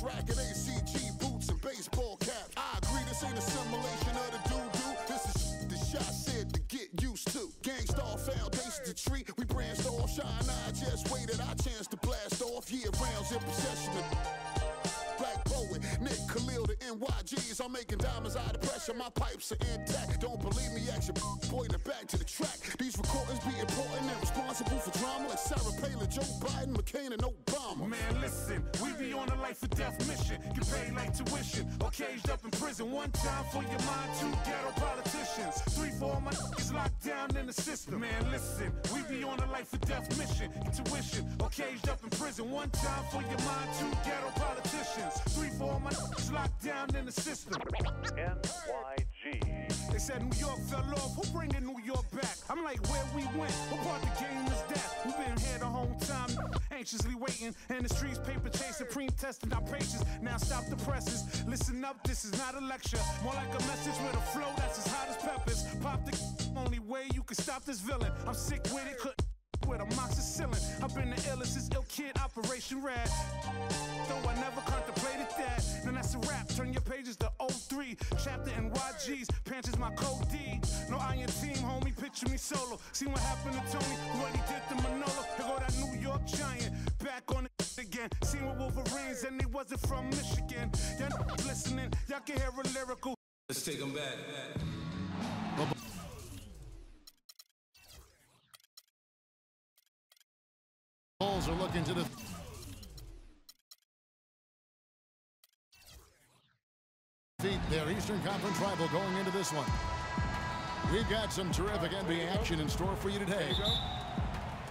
racket, ACG boots and baseball caps. I agree, this ain't a simulation of the doo-doo. This is the shot said to get used to. Gangstar foundation to treat, we branched off. Shine, I just waited our chance to blast off. Year rounds in possession of Black Poet, Nick Khalil, the NYGs. I'm making diamonds out of pressure, my pipes are intact. Don't believe me, action, pointing back to the track. These recordings be important and responsible for drama like Sarah Palin, Joe Biden, McCain, and Obama. Man, listen, we be on a life or death mission. Get paid like tuition or caged up in prison. One time for your mind, two ghetto politicians. 3 for all my niggas locked down in the system. Man, listen, we be on a life or death mission. Get tuition or caged up in prison. One time for your mind, two ghetto politicians. 3 for all my niggas locked down in the system. NYG. They said New York fell off, who bringing New York back? I'm like, where we went, what part the game is that? We've been here the whole time, anxiously waiting. And the streets paper chase, supreme testing our patience. Now stop the presses, listen up, this is not a lecture. More like a message with a flow that's as hot as peppers. Pop the only way you can stop this villain. I'm sick with it, couldn't with amoxicillin. I've been the illest since Ill Kid, Operation Rad. Though I never contemplated that. Then that's a wrap. Turn your pages to 03. Chapter NYG's. Pants is my code D. No iron team, homie. Picture me solo. See what happened to Tony? What he did to Manolo. Here go that New York Giant. Back on it again. Seen with Wolverines and he wasn't from Michigan. Y'all listening. Y'all can hear a lyrical. Let's take them back. Bulls are looking to the feet their Eastern Conference rival going into this one. We've got some terrific NBA action in store for you today.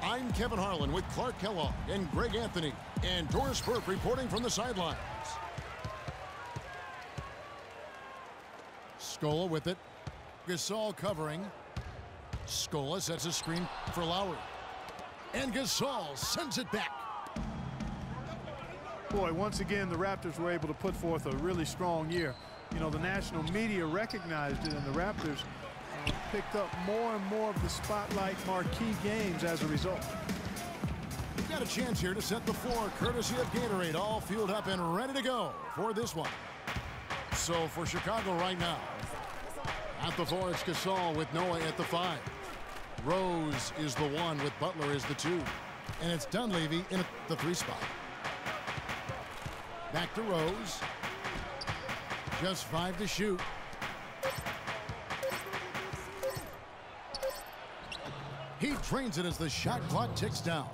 I'm Kevin Harlan with Clark Kellogg and Greg Anthony and Doris Burke reporting from the sidelines. Scola with it. Gasol covering. Scola sets a screen for Lowry. And Gasol sends it back. Boy, once again, the Raptors were able to put forth a really strong year. You know, the national media recognized it, and the Raptors picked up more and more of the spotlight marquee games as a result. We've got a chance here to set the floor, courtesy of Gatorade, all fueled up and ready to go for this one. So for Chicago right now, at the 4, it's Gasol with Noah at the 5. Rose is the 1 with Butler as the 2. And it's Dunleavy in the 3 spot. Back to Rose. Just 5 to shoot. He drains it as the shot clock ticks down.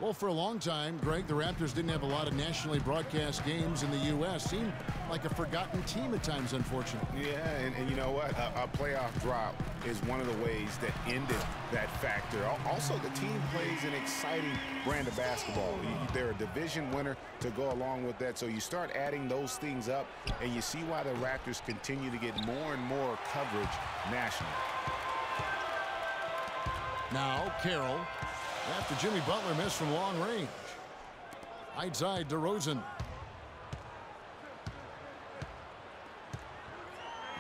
Well, for a long time, Greg, the Raptors didn't have a lot of nationally broadcast games in the U.S. Seemed like a forgotten team at times, unfortunately. Yeah, and you know what? A playoff drop is one of the ways that ended that factor. Also, the team plays an exciting brand of basketball. They're a division winner to go along with that. So you start adding those things up, and you see why the Raptors continue to get more and more coverage nationally. Now, Carroll. After Jimmy Butler missed from long range. Right side, DeRozan.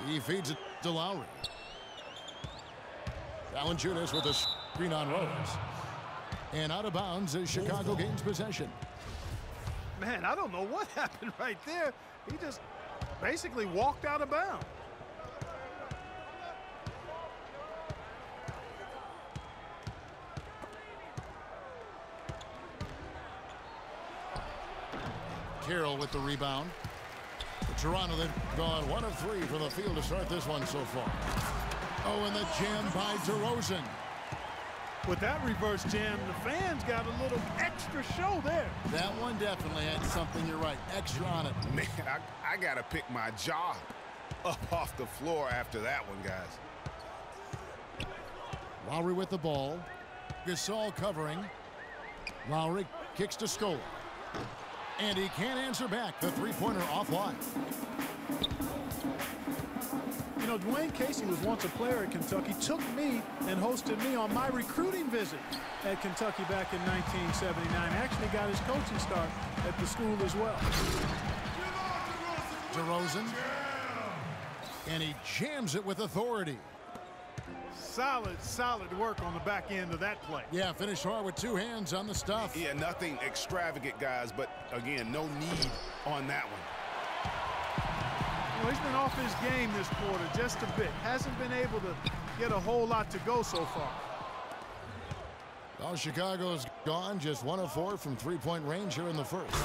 He feeds it to Lowry. Valanciunas with a screen on Rose. And out of bounds as Chicago gains possession. Man, I don't know what happened right there. He just basically walked out of bounds. Carroll with the rebound. The Toronto, they've gone 1 of 3 from the field to start this one so far. Oh, and the jam by DeRozan. With that reverse jam, the fans got a little extra show there. That one definitely had something, you're right, extra on it. Man, I got to pick my jaw up off the floor after that one, guys. Lowry with the ball. Gasol covering. Lowry kicks to Scola. And he can't answer back. The three-pointer offline. You know, Dwayne Casey was once a player at Kentucky, took me and hosted me on my recruiting visit at Kentucky back in 1979. Actually got his coaching start at the school as well. DeRozan. And he jams it with authority. Solid work on the back end of that play. Yeah, finished hard with two hands on the stuff. Yeah, nothing extravagant, guys, but again, no need on that one. He's been off his game this quarter just a bit. Hasn't been able to get a whole lot to go so far. Well, Chicago's gone just 1 of 4 from three-point range here in the first.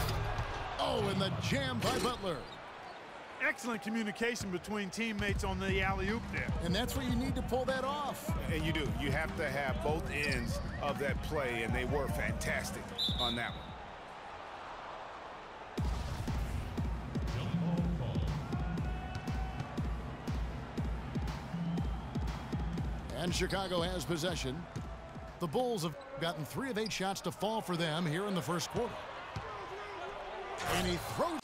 Oh, and the jam by Butler. Excellent communication between teammates on the alley-oop there. And that's what you need to pull that off. And you do. You have to have both ends of that play, and they were fantastic on that one. And Chicago has possession. The Bulls have gotten 3 of 8 shots to fall for them here in the first quarter. And he throws.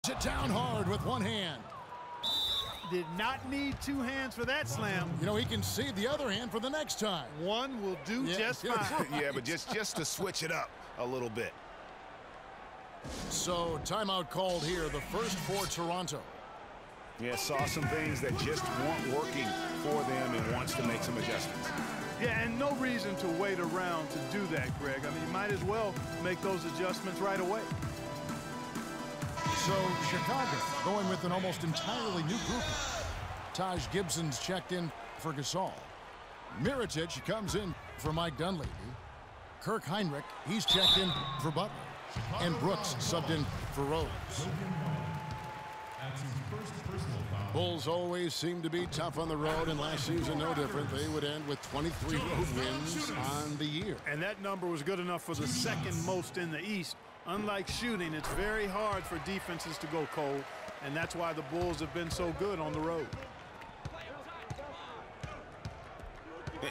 It down hard with one hand. Did not need 2 hands for that slam. You know, he can save the other hand for the next time. One will do just fine. Yeah, but just to switch it up a little bit. So, timeout called here, the first for Toronto. Yeah, saw some things that just weren't working for them and wants to make some adjustments. Yeah, and no reason to wait around to do that, Greg. I mean, you might as well make those adjustments right away. So Chicago going with an almost entirely new group. Taj Gibson's checked in for Gasol. Mirotic comes in for Mike Dunleavy. Kirk Heinrich, he's checked in for Butler. And Brooks subbed in for Rose. Bulls always seem to be tough on the road, and last season no different. They would end with 23 road wins on the year. And that number was good enough for the second most in the East. Unlike shooting, it's very hard for defenses to go cold, and that's why the Bulls have been so good on the road.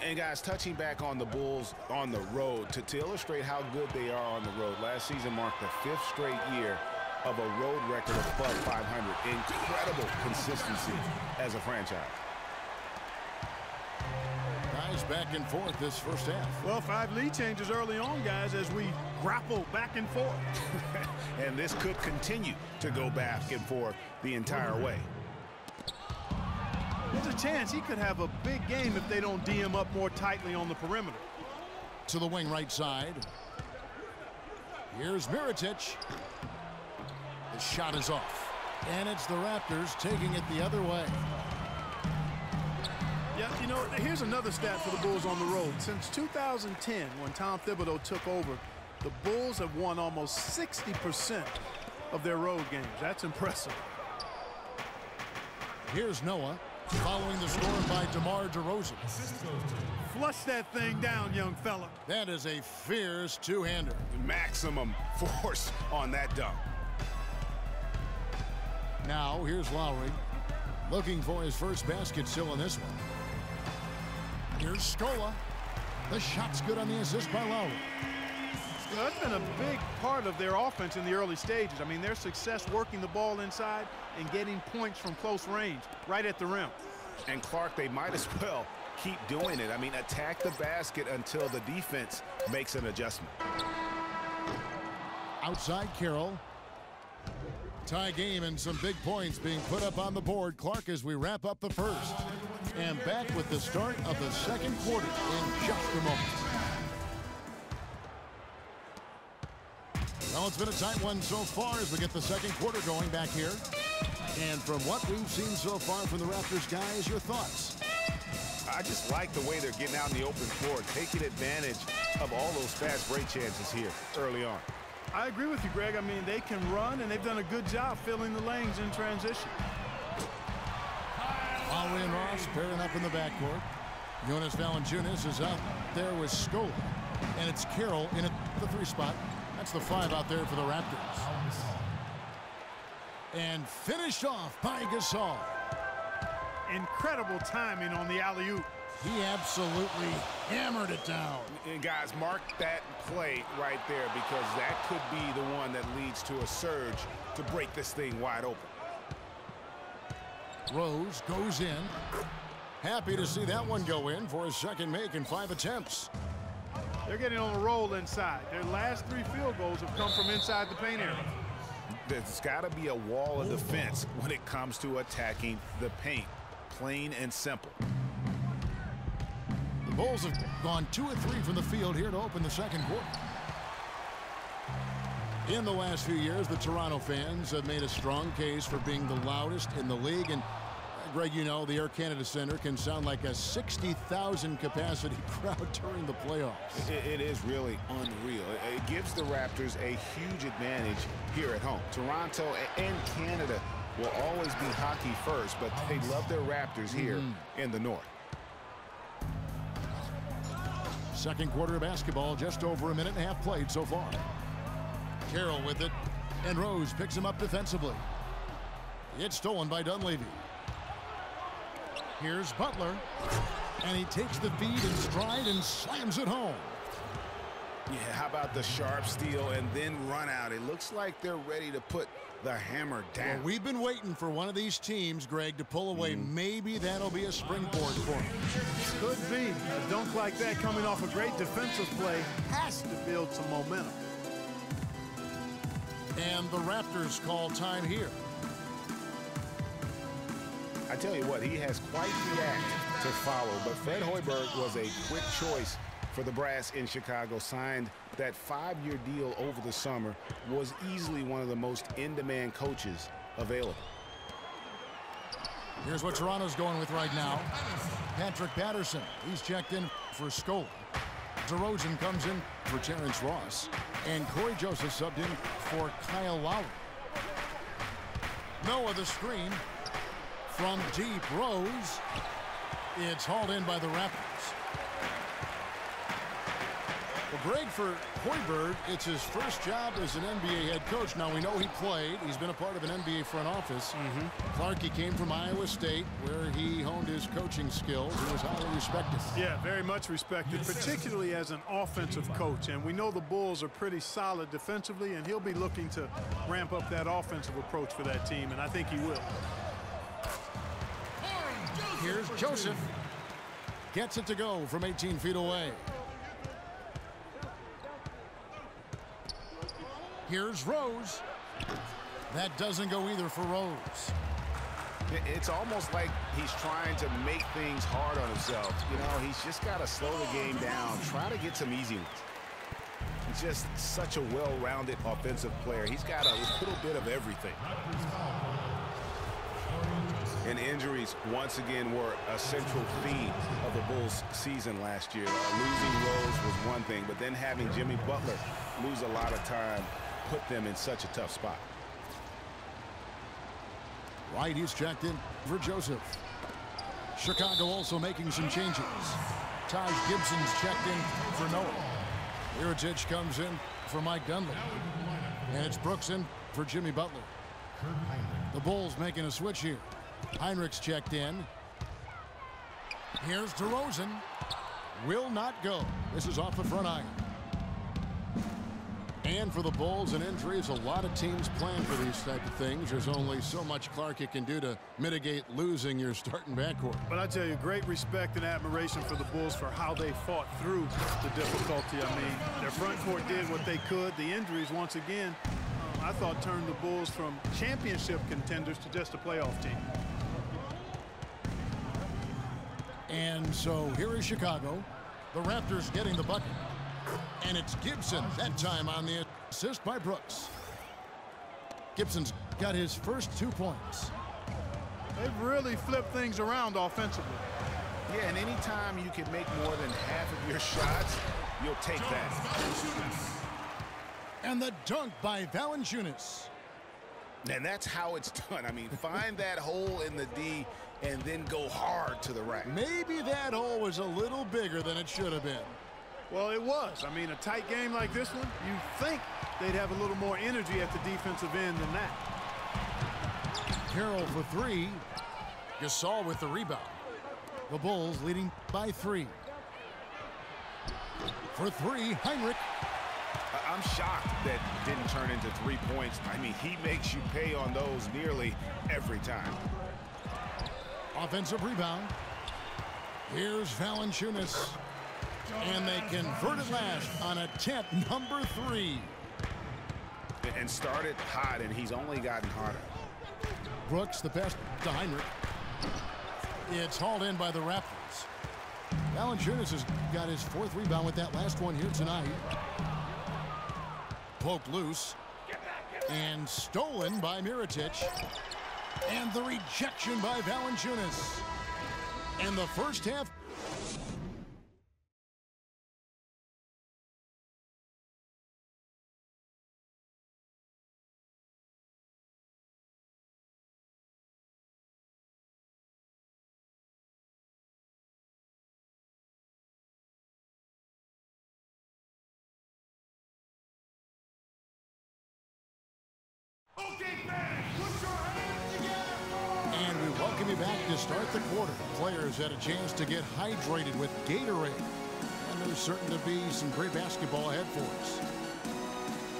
And guys, touching back on the Bulls on the road, to illustrate how good they are on the road, last season marked the 5th straight year of a road record above 500. Incredible consistency as a franchise. Guys back and forth this first half. Well, 5 lead changes early on, guys, as we grapple back and forth. And this could continue to go back and forth the entire way. There's a chance he could have a big game if they don't D him up more tightly on the perimeter. To the wing right side. Here's Mirotic. The shot is off. And it's the Raptors taking it the other way. Yeah, you know, here's another stat for the Bulls on the road. Since 2010, when Tom Thibodeau took over, the Bulls have won almost 60% of their road games. That's impressive. Here's Noah, following the score by DeMar DeRozan. Flush that thing down, young fella. That is a fierce two-hander. Maximum force on that dunk. Now, here's Lowry, looking for his first basket still in this one. Here's Scola. The shot's good on the assist by Lowry. You know, that's been a big part of their offense in the early stages. I mean, their success working the ball inside and getting points from close range, right at the rim. And Clark, they might as well keep doing it. I mean, attack the basket until the defense makes an adjustment. Outside Carroll. Tie game and some big points being put up on the board. Clark, as we wrap up the first. And back with the start of the second quarter in just a moment. Well, it's been a tight one so far as we get the second quarter going back here. And from what we've seen so far from the Raptors, guys, your thoughts? I just like the way they're getting out in the open floor, taking advantage of all those fast break chances here early on. I agree with you, Greg. I mean, they can run, and they've done a good job filling the lanes in transition. Lowry and Ross pairing up in the backcourt. Jonas Valanciunas is out there with Schröder. And it's Carroll in at the 3 spot. That's the 5 out there for the Raptors. And finished off by Gasol. Incredible timing on the alley-oop. He absolutely hammered it down. And guys, mark that play right there, because that could be the one that leads to a surge to break this thing wide open. Rose goes in. Happy to see that one go in for his second make in 5 attempts. They're getting on a roll inside. Their last 3 field goals have come from inside the paint area. There's got to be a wall of defense when it comes to attacking the paint. Plain and simple. The Bulls have gone 2 of 3 from the field here to open the second quarter. In the last few years, the Toronto fans have made a strong case for being the loudest in the league. And Greg, you know, the Air Canada Center can sound like a 60,000 capacity crowd during the playoffs. It is really unreal. It gives the Raptors a huge advantage here at home. Toronto and Canada will always be hockey first, but they love their Raptors here in the North. Second quarter of basketball, just over a minute and a half played so far. Carroll with it, and Rose picks him up defensively. It's stolen by Dunleavy. Here's Butler, and he takes the feed in stride and slams it home. Yeah, how about the sharp steal and then run out? It looks like they're ready to put the hammer down. Well, we've been waiting for one of these teams, Greg, to pull away. Maybe that'll be a springboard for him. Could be. A dunk like that coming off a great defensive play has to build some momentum. And the Raptors call time here. I tell you what, he has quite the act to follow, but Fred Hoiberg was a quick choice for the brass in Chicago. Signed that 5-year deal over the summer, was easily one of the most in-demand coaches available. Here's what Toronto's going with right now. Patrick Patterson, he's checked in for Schröder. DeRozan comes in for Terrence Ross. And Corey Joseph subbed in for Kyle Lowry. Noah the screen from deep. Rose. It's hauled in by the Raptors. Well, Greg, for Hoiberg, it's his first job as an NBA head coach. Now, we know he played. He's been a part of an NBA front office. Clarkie came from Iowa State, where he honed his coaching skills and was highly respected. Yeah, very much respected, particularly as an offensive coach. And we know the Bulls are pretty solid defensively, and he'll be looking to ramp up that offensive approach for that team, and I think he will. Here's Joseph. Gets it to go from 18 feet away. Here's Rose. That doesn't go either for Rose. It's almost like he's trying to make things hard on himself. You know, he's just got to slow the game down, try to get some easy ones. He's just such a well-rounded offensive player. He's got a little bit of everything. And injuries, once again, were a central theme of the Bulls' season last year. Losing Rose was one thing, but then having Jimmy Butler lose a lot of time put them in such a tough spot. Right, he's checked in for Joseph. Chicago also making some changes. Taj Gibson's checked in for Noah. Mirotic comes in for Mike Dunleavy. And it's Brooks in for Jimmy Butler. The Bulls making a switch here. Heinrich's checked in. Here's DeRozan. Will not go. This is off the front iron. And for the Bulls, and injuries, a lot of teams plan for these type of things. There's only so much Clarkie can do to mitigate losing your starting backcourt. But I tell you, great respect and admiration for the Bulls for how they fought through the difficulty. I mean, their front court did what they could. The injuries, once again, I thought turned the Bulls from championship contenders to just a playoff team. And so here is Chicago. The Raptors getting the bucket. And it's Gibson, that time on the Assist by Brooks. Gibson's got his first 2 points. They've really flipped things around offensively. Yeah, and anytime you can make more than half of your shots, you'll take that. And the dunk by Valanciunas. And that's how it's done. I mean, find that hole in the D and then go hard to the rack. Maybe that hole was a little bigger than it should have been. Well, it was. I mean, a tight game like this one, you think they'd have a little more energy at the defensive end than that. Carroll for 3. Gasol with the rebound. The Bulls leading by 3. For 3, Heinrich. I'm shocked that didn't turn into 3 points. I mean, he makes you pay on those nearly every time. Offensive rebound. Here's Valanciunas. And they convert it last on attempt number 3. And started hot, and he's only gotten harder. Brooks, the pass to Heinrich. It's hauled in by the Raptors. Valanciunas has got his 4th rebound with that last one here tonight. Poked loose. And stolen by Mirotic. And the rejection by Valanciunas. And the first half. And we welcome you back to start the quarter. Players had a chance to get hydrated with Gatorade. And there's certain to be some great basketball ahead for us.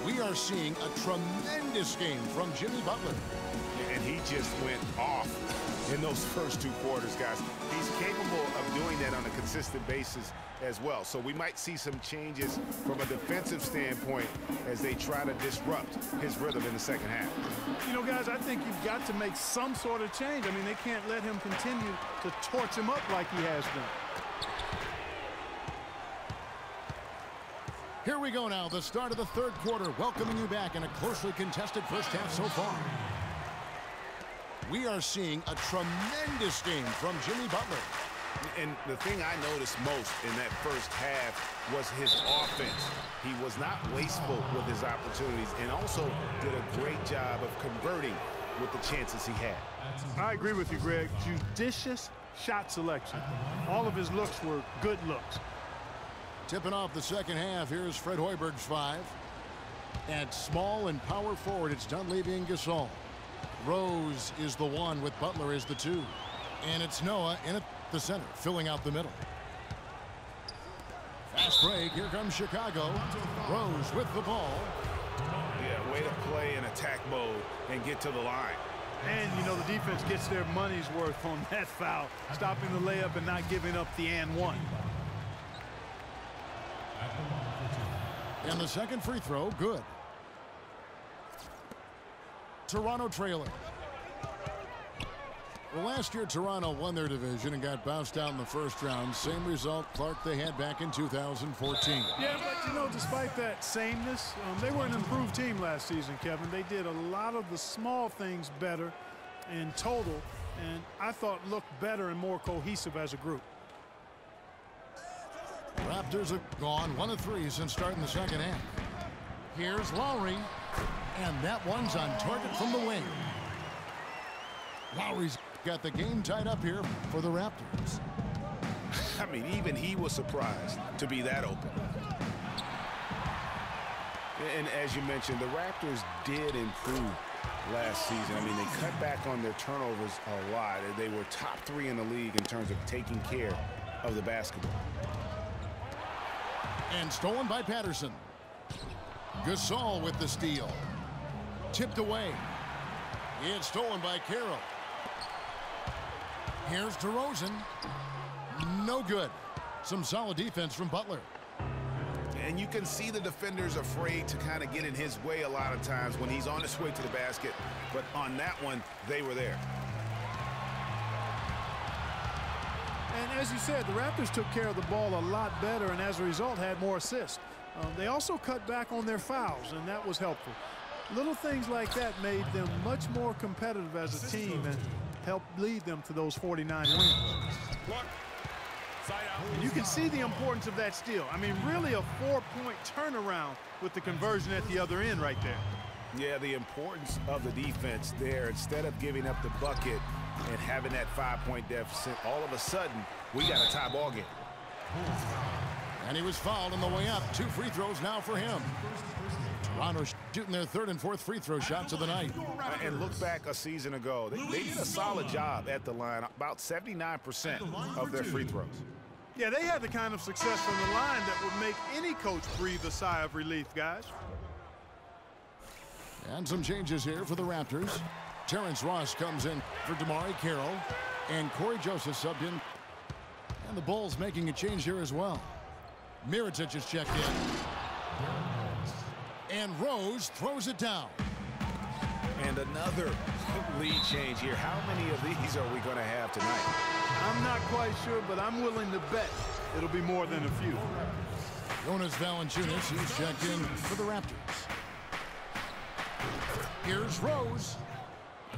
We are seeing a tremendous game from Jimmy Butler. And he just went off in those first 2 quarters, guys. He's capable of doing that on a consistent basis as well. So we might see some changes from a defensive standpoint as they try to disrupt his rhythm in the second half. You know, guys, I think you've got to make some sort of change. I mean, they can't let him continue to torch him up like he has done. Here we go now, the start of the 3rd quarter, welcoming you back in a closely contested first half so far. We are seeing a tremendous game from Jimmy Butler. And the thing I noticed most in that first half was his offense. He was not wasteful with his opportunities and also did a great job of converting with the chances he had. I agree with you, Greg. Judicious shot selection. All of his looks were good looks. Tipping off the second half, here's Fred Hoiberg's 5. At small and power forward, it's Dunleavy and Gasol. Rose is the 1 with Butler as the 2. And it's Noah in at the center, filling out the middle. Fast break, here comes Chicago. Rose with the ball. Yeah, way to play in attack mode and get to the line. And, you know, the defense gets their money's worth on that foul, stopping the layup and not giving up the and 1. And the second free throw, good. Toronto trailing. Well, last year, Toronto won their division and got bounced out in the first round. Same result, Clark, they had back in 2014. Yeah, but, you know, despite that sameness, they were an improved team last season, Kevin. They did a lot of the small things better in total, and I thought looked better and more cohesive as a group. Raptors have gone 1 of 3 since starting the second half. Here's Lowry, and that one's on target from the wing. Lowry's got the game tied up here for the Raptors. I mean, even he was surprised to be that open. And as you mentioned, the Raptors did improve last season. I mean, they cut back on their turnovers a lot. They were top 3 in the league in terms of taking care of the basketball. And stolen by Patterson. Gasol with the steal. Tipped away. It's stolen by Carroll. Here's DeRozan. No good. Some solid defense from Butler. And you can see the defenders afraid to kind of get in his way a lot of times when he's on his way to the basket. But on that one, they were there. And as you said, the Raptors took care of the ball a lot better and as a result had more assists. They also cut back on their fouls, and that was helpful. Little things like that made them much more competitive as a team and helped lead them to those 49 wins. And you can see the importance of that steal. I mean, really a 4-point turnaround with the conversion at the other end right there. Yeah, the importance of the defense there. Instead of giving up the bucket and having that 5-point deficit, all of a sudden, we got a tie ball game. And he was fouled on the way up. 2 free throws now for him. Toronto shooting their 3rd and 4th free throw shots of the night. And look back a season ago. They did a solid job at the line, about 79% of their free throws. Yeah, they had the kind of success from the line that would make any coach breathe a sigh of relief, guys. And some changes here for the Raptors. Terrence Ross comes in for DeMarre Carroll. And Corey Joseph subbed in. And the Bulls making a change here as well. Mirotic is checked in. And Rose throws it down. And another lead change here. How many of these are we going to have tonight? I'm not quite sure, but I'm willing to bet it'll be more than a few. Jonas Valanciunas, he's checked in for the Raptors. Here's Rose.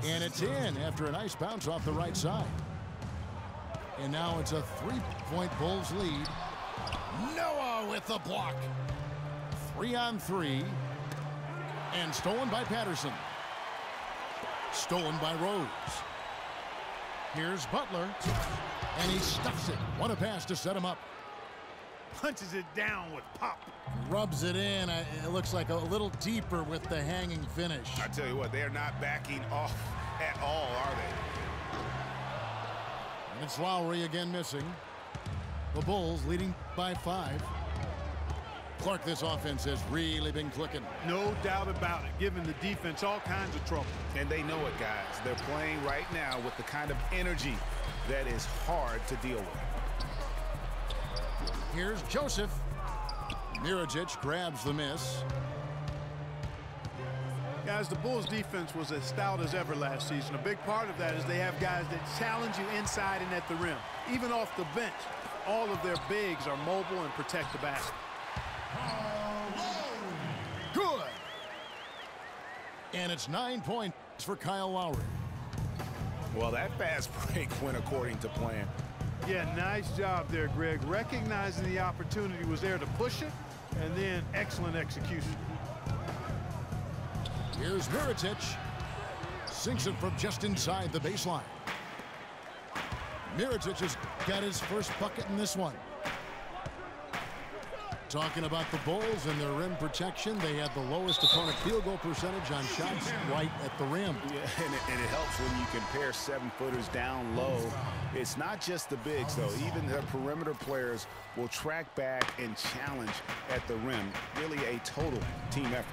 And it's in after a nice bounce off the right side. And now it's a 3-point Bulls lead. Noah with the block. 3-on-3. And stolen by Patterson. Stolen by Rose. Here's Butler. And he stuffs it. What a pass to set him up. Punches it down with pop. Rubs it in. It looks like a little deeper with the hanging finish. I tell you what, they're not backing off at all, are they? And it's Lowry again missing. The Bulls leading by 5. Clark, this offense has really been clicking. No doubt about it, giving the defense all kinds of trouble. And they know it, guys. They're playing right now with the kind of energy that is hard to deal with. Here's Joseph. Mirotic grabs the miss. Guys, the Bulls defense was as stout as ever last season. A big part of that is they have guys that challenge you inside and at the rim. Even off the bench, all of their bigs are mobile and protect the basket. Good. And it's 9 points for Kyle Lowry. Well, that fast break went according to plan. Yeah, nice job there, Greg. Recognizing the opportunity was there to push it, and then excellent execution. Here's Mirotic. Sinks it from just inside the baseline. Mirotic has got his first bucket in this one. Talking about the Bulls and their rim protection, they had the lowest opponent field goal percentage on shots right at the rim. Yeah, and it helps when you compare 7-footers down low. It's not just the bigs, though. Even the perimeter players will track back and challenge at the rim. Really a total team effort.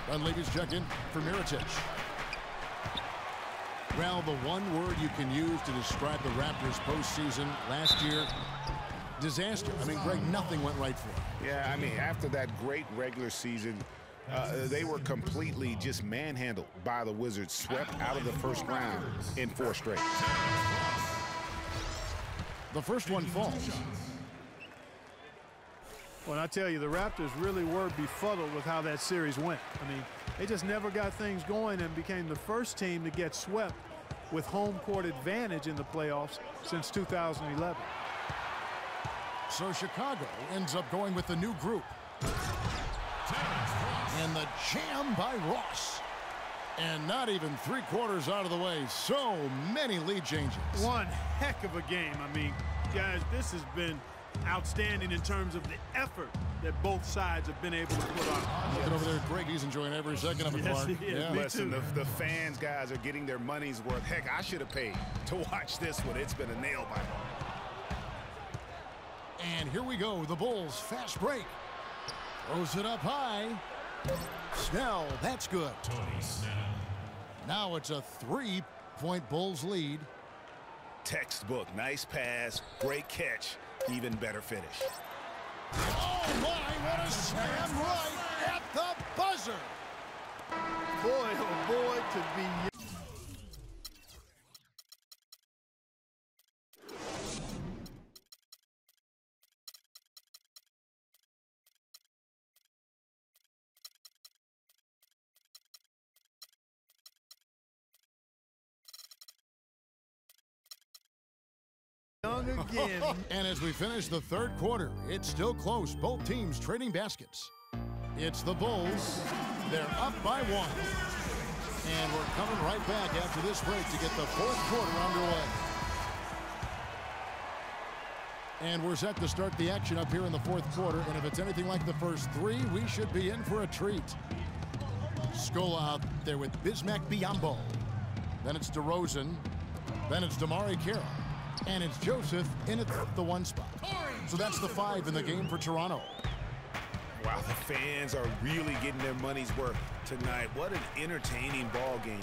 Dunleavy's check-in for Mirotic. Well, the one word you can use to describe the Raptors postseason last year, disaster. I mean, Greg, nothing went right for them. Yeah, I mean, after that great regular season, they were completely just manhandled by the Wizards, swept out of the first round in 4 straight. The first one falls. Well, I tell you, the Raptors really were befuddled with how that series went. I mean, they just never got things going and became the first team to get swept with home court advantage in the playoffs since 2011. So Chicago ends up going with the new group. And the jam by Ross. And not even 3/4 out of the way. So many lead changes. One heck of a game. I mean, guys, this has been outstanding in terms of the effort that both sides have been able to put on. Looking over there, Greg, he's enjoying every second of it, Yes, Clark. he is. Yeah. Me Listen, too. the fans, guys, are getting their money's worth. Heck, I should have paid to watch this one. It's been a nail-biter. And here we go, the Bulls fast break. Throws it up high. Snell, that's good. Now it's a 3-point Bulls lead. Textbook, nice pass, great catch, even better finish. Oh my, what a slam right at the buzzer. Boy, oh boy, to be again. And as we finish the third quarter, it's still close. Both teams trading baskets. It's the Bulls. They're up by 1. And we're coming right back after this break to get the fourth quarter underway. And we're set to start the action up here in the fourth quarter. And if it's anything like the first 3, we should be in for a treat. Scola out there with Bismack Biyombo. Then it's DeRozan. Then it's Damari Carroll. And it's Joseph in at the 1 spot. So that's the 5 in the game for Toronto. Wow, the fans are really getting their money's worth tonight. What an entertaining ball game.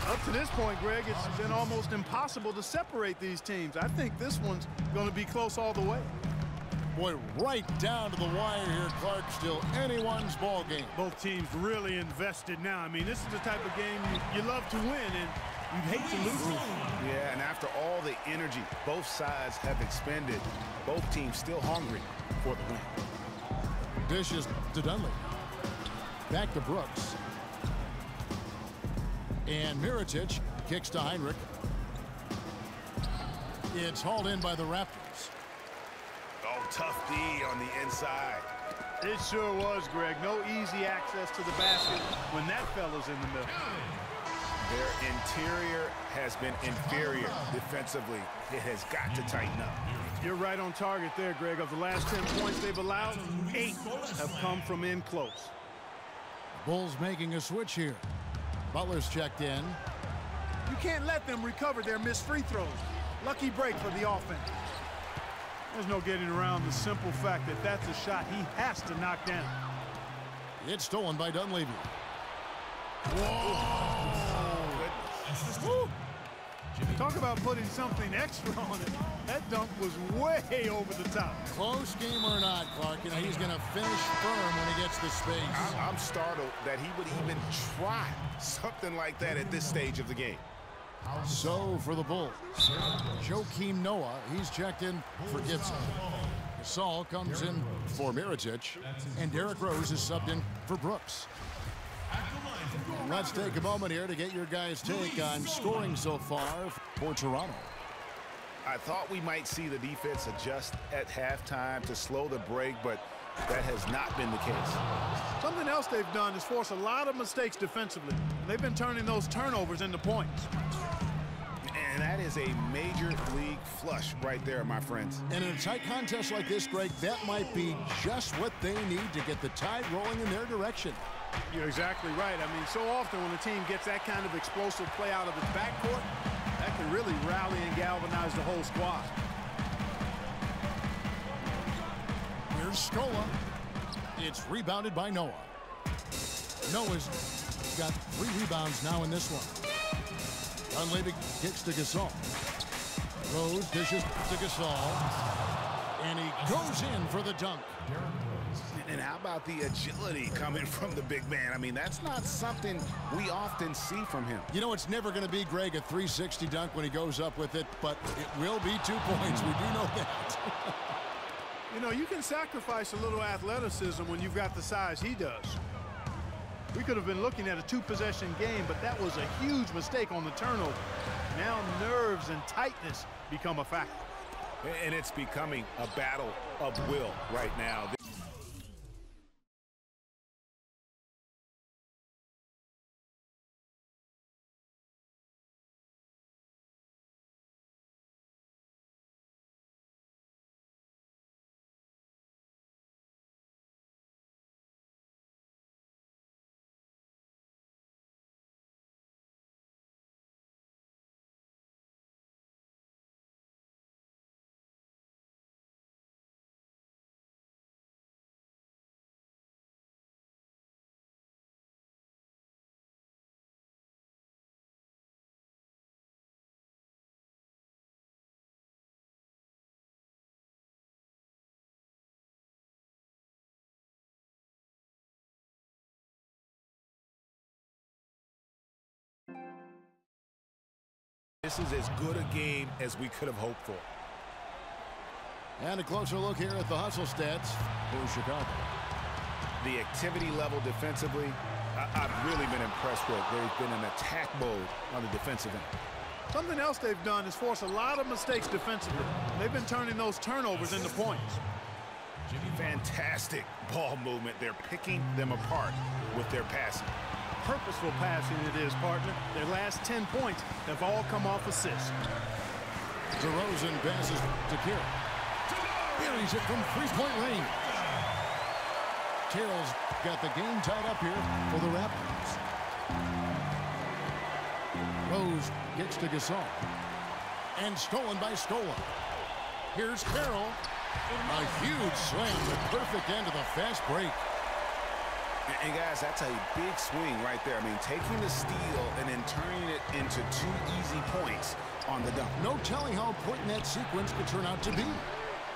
Up to this point, Greg, it's been almost impossible to separate these teams. I think this one's going to be close all the way. Boy, right down to the wire here, Clark. Still anyone's ball game. Both teams really invested now. I mean, this is the type of game you love to win, and you'd hate to lose it. Yeah, and after all the energy both sides have expended, both teams still hungry for the win. Dishes to Dunley. Back to Brooks. And Mirotic kicks to Heinrich. It's hauled in by the Raptors. Oh, tough D on the inside. It sure was, Greg. No easy access to the basket when that fella's in the middle. Their interior has been inferior defensively. It has got to tighten up. You're right on target there, Greg. Of the last 10 points they've allowed, 8 have come from in close. Bulls making a switch here. Butler's checked in. You can't let them recover their missed free throws. Lucky break for the offense. There's no getting around the simple fact that that's a shot he has to knock down. It's stolen by Dunleavy. Woo. Talk about putting something extra on it. That dunk was way over the top. Close game or not, Clark, you know, he's going to finish firm when he gets the space. I'm startled that he would even try something like that at this stage of the game. So for the Bulls, Joakim Noah, he's checked in for Gibson. Gasol comes in for Mirotic, and Derrick Rose is subbed in for Brooks. And let's take a moment here to get your guys' take on scoring so far for Toronto. I thought we might see the defense adjust at halftime to slow the break, but that has not been the case. Something else they've done is force a lot of mistakes defensively. They've been turning those turnovers into points. And that is a major league flush right there, my friends. And in a tight contest like this, Greg, that might be just what they need to get the tide rolling in their direction. You're exactly right. I mean, so often when a team gets that kind of explosive play out of its backcourt, that can really rally and galvanize the whole squad. Here's Scola. It's rebounded by Noah. Noah's got 3 rebounds now in this one. Dunleavy kicks to Gasol. Rose dishes to Gasol. And he goes in for the dunk. And how about the agility coming from the big man? I mean, that's not something we often see from him. You know, it's never going to be, Greg, a 360 dunk when he goes up with it, but it will be 2 points. We do know that. You know, you can sacrifice a little athleticism when you've got the size he does. We could have been looking at a 2-possession game, but that was a huge mistake on the turnover. Now nerves and tightness become a factor. And it's becoming a battle of will right now. This is as good a game as we could have hoped for. And a closer look here at the hustle stats for Chicago. The activity level defensively, I've really been impressed with. There's been an attack mode on the defensive end. Something else they've done is force a lot of mistakes defensively. They've been turning those turnovers into points. Fantastic ball movement. They're picking them apart with their passing. Purposeful passing it is, partner. Their last 10 points have all come off assists. DeRozan passes to Carroll. Buries it from three-point range. Carroll's got the game tied up here for the Raptors. Rose gets to Gasol. And stolen by Scola. Here's Carroll. A huge slam, the perfect end of the fast break. And guys, that's a big swing right there. I mean, taking the steal and then turning it into 2 easy points on the dunk. No telling how important that sequence could turn out to be.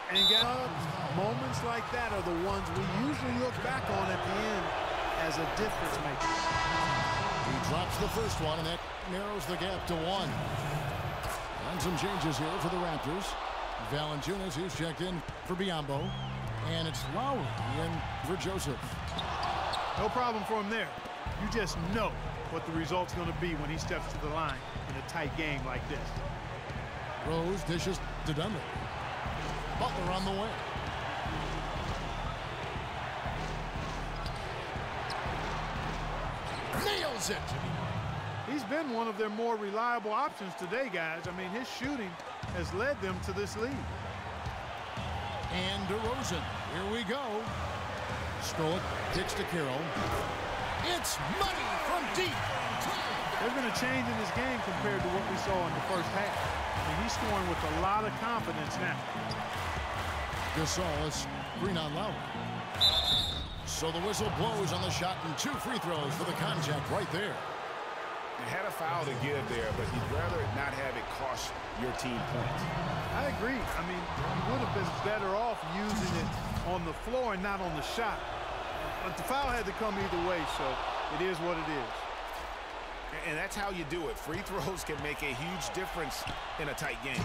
And guys, moments like that are the ones we usually look back on at the end as a difference maker. He drops the first one, and that narrows the gap to 1. And some changes here for the Raptors. Valanciunas, who's checked in for Biyombo. And it's Lowry in for Joseph. No problem for him there. You just know what the result's going to be when he steps to the line in a tight game like this. Rose dishes to Dunley. Butler on the way. Nails it. He's been one of their more reliable options today, guys. I mean, his shooting has led them to this lead. And DeRozan. Here we go. Scola kicks to Carroll. It's money from deep. There's been a change in his game compared to what we saw in the first half. I mean, he's scoring with a lot of confidence now. Gasol is green on Lowry. So the whistle blows on the shot and 2 free throws for the contact right there. You had a foul to give there, but you'd rather not have it cost your team points. I agree. I mean, you would have been better off using it on the floor and not on the shot. But the foul had to come either way, so it is what it is. And that's how you do it. Free throws can make a huge difference in a tight game.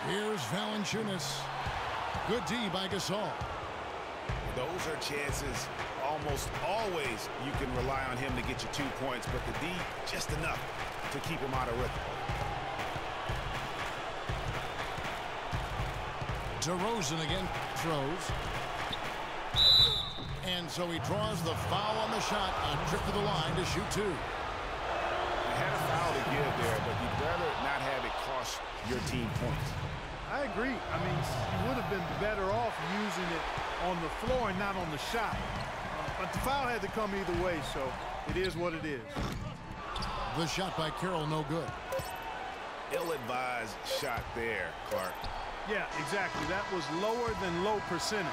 Here's Valanciunas. Good D by Gasol. Those are chances almost always you can rely on him to get you 2 points, but the D just enough to keep him out of rhythm. DeRozan again throws. And so he draws the foul on the shot, a trip to the line to shoot 2. You had a foul to give there, but you'd rather not have it cost your team points. I agree. I mean, you would have been better off using it on the floor and not on the shot. But the foul had to come either way, so it is what it is. The shot by Carroll, no good. Ill-advised shot there, Clark. Yeah, exactly. That was lower than low percentage.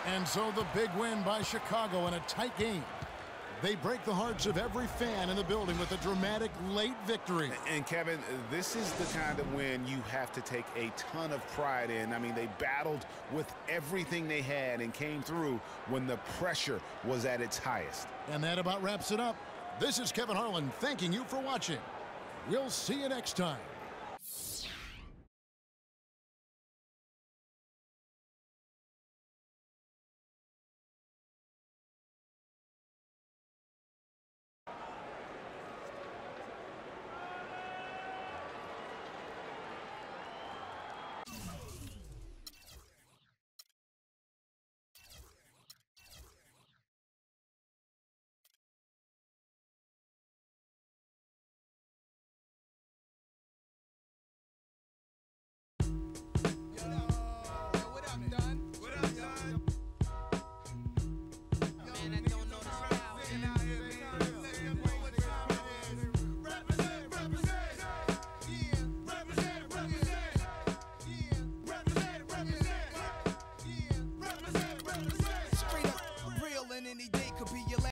And so the big win by Chicago in a tight game. They break the hearts of every fan in the building with a dramatic late victory. And Kevin, this is the kind of win you have to take a ton of pride in. I mean, they battled with everything they had and came through when the pressure was at its highest. And that about wraps it up. This is Kevin Harlan thanking you for watching. We'll see you next time.